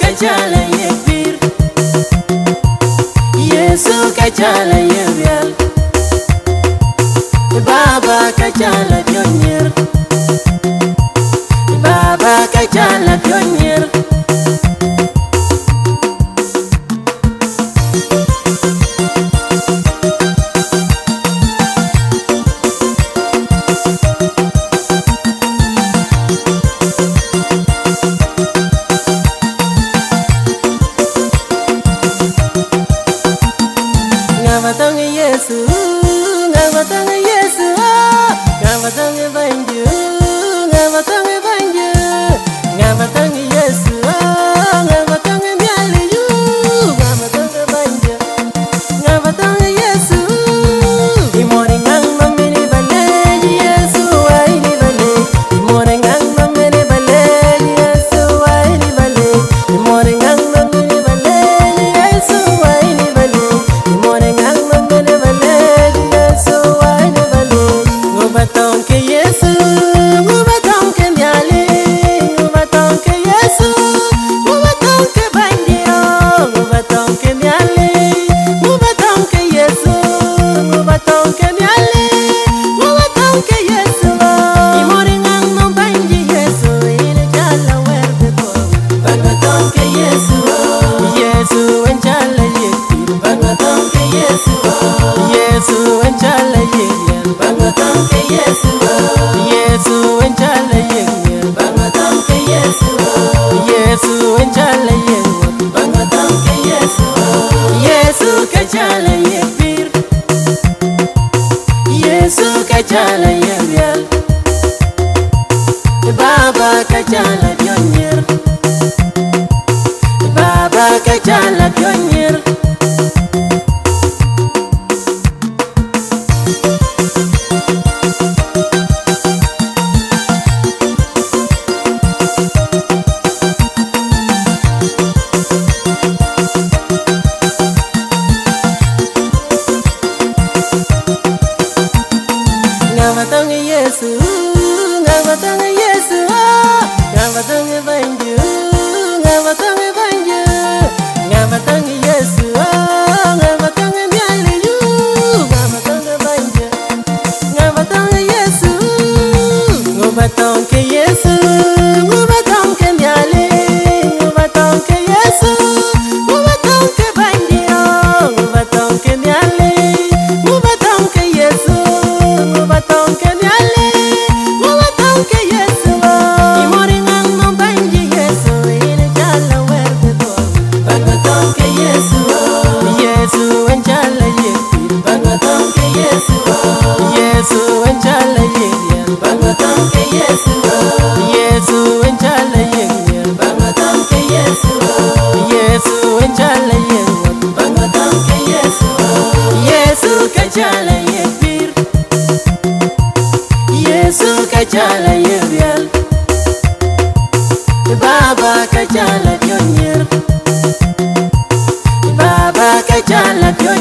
kachala yekbir, Yesu kachala yebyal, Baba kachala pionyer, Baba kachala pionyer. Ngamatang Yesu, ngamatang Yesu, ngamatang banju, ngamatang banju, ngamatang Yesu, ngamatang mialiyu, ngamatang banju, ngamatang Yesu. Imoringang mamini bale, Yesu ay ni bale. Imoringang mamini bale, Yesu ay ni bale. Imoringang mamini bale, Yesu ay ni bale. Ngubatong ke Yesu, ngubatong ke miali, ngubatong ke Yesu, ngubatong ke bandio, ngubatong ke miali, ngubatong ke Yesu, ngubatong ke miali, ngubatong ke Yesu. Imoringang no banji Yesu, ina jala werde ko. Ngubatong ke Yesu, Yesu enjala yeki. Ngubatong ke Yesu, Yesu enjala yeki. Bangatang ke Yesu, Yesu enjala yeng, bangatang ke Yesu, Yesu enjala yeng, bangatang ke Yesu, Yesu kachala yekbir, Yesu kachala yebyal, Baba kachala pionyer, Baba kachala pionyer. Ngamatang Yesu, ngamatang Yesu, ngamatang banju, ngamatang banju, ngamatang Yesu, ngamatang mialiyu, ngamatang banju, ngamatang Yesu. Ngubatong ke Yesu, ngubatong ke miali, ngubatong ke Yesu, ngubatong ke bandio, ngubatong ke miali, ngubatong ke Yesu. Ngubatong ke miali, ngubatong ke Yesu. Imoringang no banji Yesu, ina jala werde ko. Bangatong ke Yesu, Yesu enjala yeki. Bangatong ke Yesu, Yesu enjala yeki. Bangatong ke Yesu, Yesu enjala yeki. Bangatong ke Yesu, Yesu enjala yeki. Bangatong ke Yesu, Yesu kachala yekbir, Yesu kachala yebyal, Baba kachala pionyer, Baba kachala pionyer.